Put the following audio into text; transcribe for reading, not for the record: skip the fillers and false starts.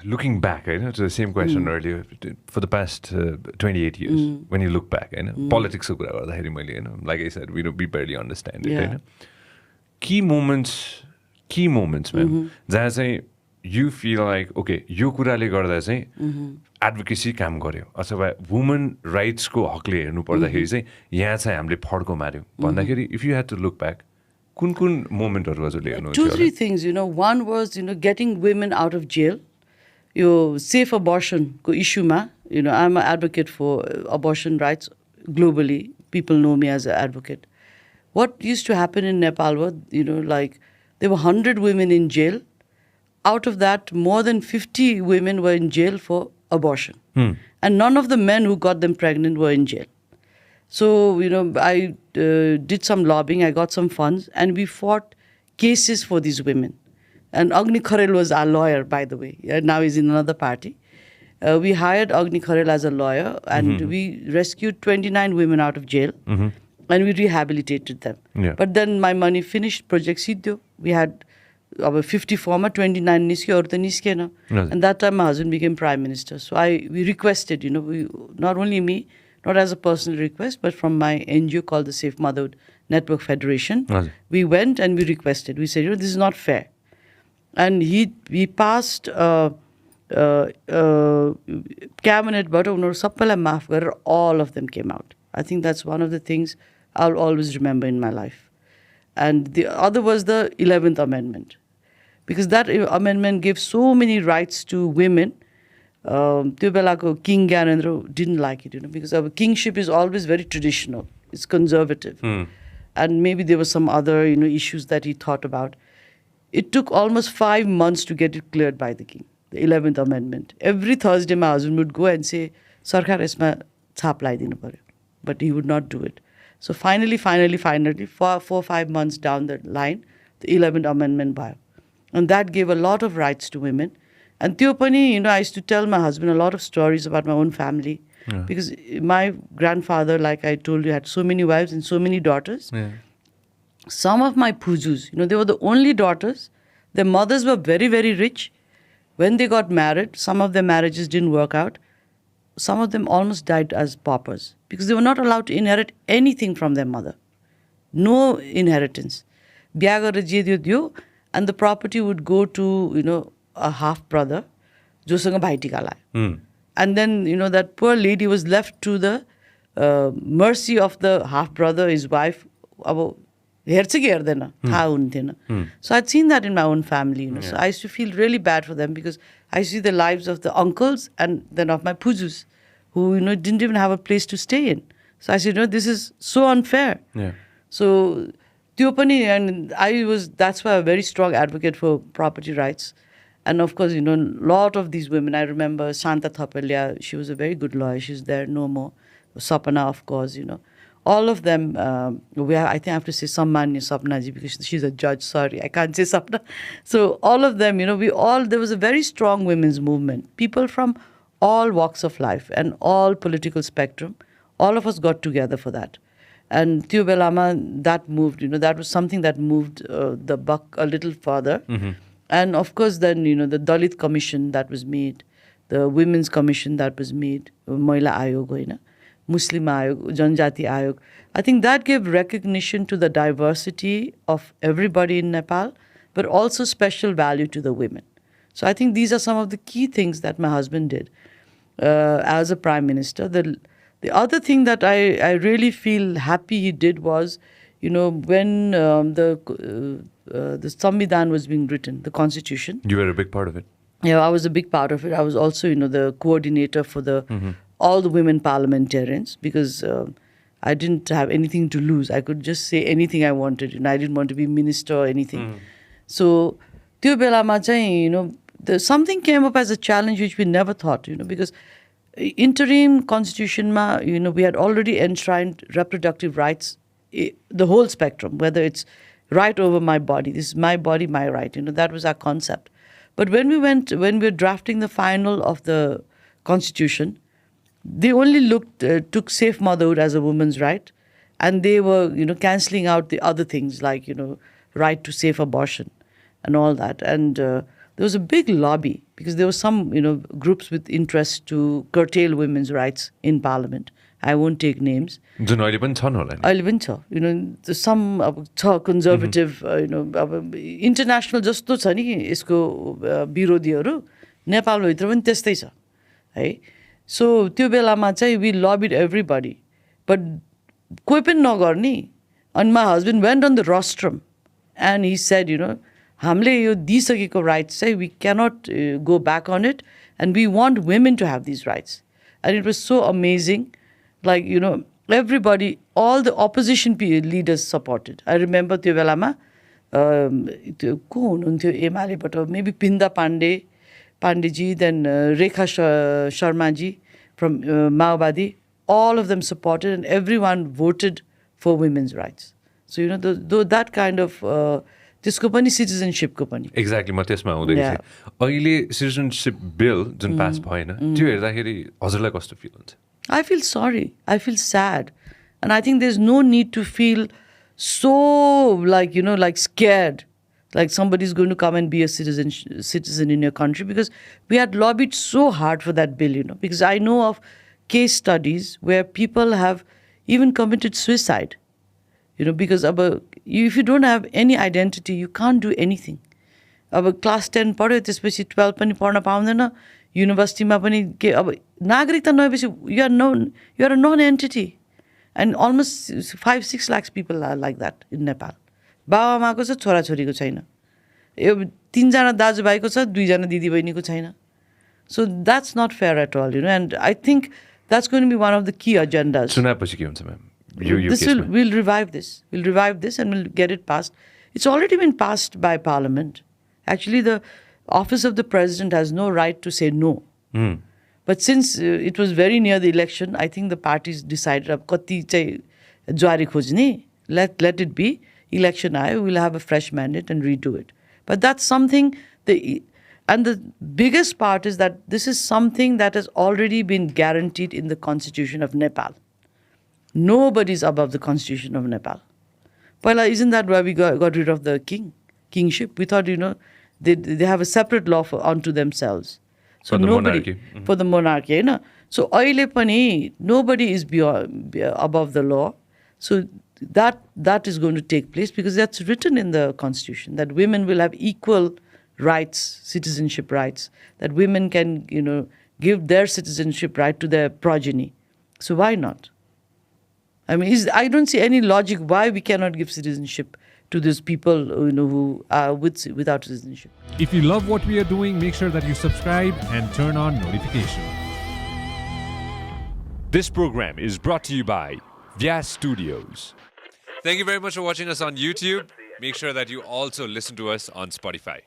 looking back, to the same question earlier, for the past 28 years, when you look back, politics, like I said, we barely understand it. Key moments, ma'am, जहाँ चाहिँ you feel like, okay, यो कुराले गर्दा चाहिँ advocacy काम गर्यो अथवा women rights को हकले हेर्नु पर्दाखेरि चाहिँ यहाँ चाहिँ हामीले फड्को मार्यो भन्दाखेरि if you had to look back, कुन मोमेन्टहरु हजुरले हेर्नुहुन्छ? 2-3 things, one was, getting women out of jail. Safe abortion ko issue ma, I'm an advocate for abortion rights globally. People know me as an advocate. What used to happen in Nepal was, like there were 100 women in jail. Out of that, more than 50 women were in jail for abortion. And none of the men who got them pregnant were in jail. So, I did some lobbying, I got some funds, and we fought cases for these women. And Agni Kharel was our lawyer, by the way. Now he's in another party. We hired Agni Kharel as a lawyer, and we rescued 29 women out of jail, and we rehabilitated them. Yeah. But then my money finished, Project Siddho. We had about 54, 29 niskyo, aru ta niskena. And that time my husband became prime minister. So we requested, not only me, not as a personal request, but from my NGO called the Safe Motherhood Network Federation. We went and we requested. We said, this is not fair. And we passed cabinet, but all of them came out. I think that's one of the things I'll always remember in my life. And the other was the 11th Amendment. Because that amendment gave so many rights to women. King Gyanendra didn't like it, because our kingship is always very traditional. It's conservative. And maybe there were some other, issues that he thought about. It took almost 5 months to get it cleared by the king, the 11th Amendment. Every Thursday, my husband would go and say, Sarkar esma chhap laidinu paryo. But he would not do it. So finally, 4 or 5 months down the line, the 11th Amendment bhayo. And that gave a lot of rights to women. And त्यो पनि, I used to tell my husband a lot of stories about my own family. Because my grandfather, like I told you, had so many wives and so many daughters. Some of my pujus, they were the only daughters. Their mothers were very, very rich. When they got married, some of their marriages didn't work out. Some of them almost died as paupers because they were not allowed to inherit anything from their mother. No inheritance. Biha garer je diyo, and the property would go to, a half brother, josanga bhai tika layo. And then, that poor lady was left to the mercy of the half brother, his wife. So I'd seen that in my own family, So I used to feel really bad for them because I see the lives of the uncles and then of my pujus who, didn't even have a place to stay in. So I said, this is so unfair. So and that's why I'm a very strong advocate for property rights. And of course, a lot of these women, I remember Shanta Thapalya, she was a very good lawyer. She's there no more. Sapana, of course, All of them, I think I have to say Sammanya Sapnaji because she's a judge. Sorry, I can't say Sapna. So all of them, there was a very strong women's movement. People from all walks of life and all political spectrum, all of us got together for that. And Tio Belama, that moved, that was something that moved the buck a little further. And of course then, the Dalit Commission that was made, the Women's Commission that was made, Mahila Ayog, Muslim Ayog, Janjati Ayog. I think that gave recognition to the diversity of everybody in Nepal, but also special value to the women. So I think these are some of the key things that my husband did as a prime minister. The other thing that I really feel happy he did was, when the Samvidhan was being written, the constitution. You were a big part of it. Yeah, I was a big part of it. I was also, the coordinator for all the women parliamentarians because I didn't have anything to lose. I could just say anything I wanted. I didn't want to be minister or anything. So, त्यो बेलामा चाहिँ, something came up as a challenge which we never thought, because interim constitution ma, we had already enshrined reproductive rights, the whole spectrum, whether it's right over my body, this is my body, my right, that was our concept. But when we were drafting the final of the constitution, they only took safe motherhood as a woman's right, and they were, cancelling out the other things like, right to safe abortion and all that. And there was a big lobby because there were some, groups with interest to curtail women's rights in parliament. I won't take names. जुन अहिले पनि छन् होला नि अहिले पनि छ some अब छ conservative अब international जस्तो छ नि यसको विरोधीहरू नेपालभित्र पनि त्यस्तै छ है so त्यो बेलामा चाहिँ we lobbied everybody but कोही पनि नगर्ने and my husband went on the rostrum and he said हामीले यो दिइसकेको rights चाहिँ we cannot go back on it and we want women to have these rights and it was so amazing like everybody all the opposition leaders supported. I remember त्यो बेलामा त्यो को हुनुहुन्थ्यो एमालेबाट maybe Pinda Pandeyji then Rekha Sharma ji from Maowadi all of them supported and everyone voted for women's rights. So that kind of त्यसको पनि citizenship को पनि exactly म त्यसमा आउँदै थिएँ अहिले सिटिजनशिप बिल जुन पास भएन त्यो हेर्दाखेरि हजुरलाई कस्तो फिल हुन्छ I feel sorry. I feel sad. And I think there's no need to feel so like scared. Like somebody's going to come and be a citizen in your country because we had lobbied so hard for that bill, because I know of case studies where people have even committed suicide, because if you don't have any identity, you can't do anything. Class 10 पढ्यो त्यसपछि 12 पनि पढ्न पाउँदैन युनिभर्सिटीमा पनि के नागरिकता नभएपछि you are a non-entity and almost 5-6 lakhs people are like that in Nepal. बाबामाको छ छोराछोरीको छैन यो 3 जना दाजुभाइको छ 2 जना दिदीबहिनीको छैन. So that's not fair at all, and I think that's going to be one of the key agendas. सुनाएपछि के हुन्छ ma'am We'll revive this. We'll revive this and we'll get it passed. It's already been passed by Parliament. Actually, the office of the president has no right to say no. But since it was very near the election, I think the parties decided, let it be. Election we'll have a fresh mandate and redo it. But that's something, and the biggest part is that this is something that has already been guaranteed in the Constitution of Nepal. Nobody's above the Constitution of Nepal. Well, isn't that why we got rid of the kingship? We thought, they have a separate law unto themselves. So for the monarchy. For the monarchy, So अहिले पनि nobody is above the law. So that is going to take place because that's written in the Constitution that women will have equal rights, citizenship rights, that women can, give their citizenship right to their progeny. So why not? I mean, I don't see any logic why we cannot give citizenship to those people, who are without citizenship. If you love what we are doing, make sure that you subscribe and turn on notifications. This program is brought to you by Vyas Studios. Thank you very much for watching us on YouTube. Make sure that you also listen to us on Spotify.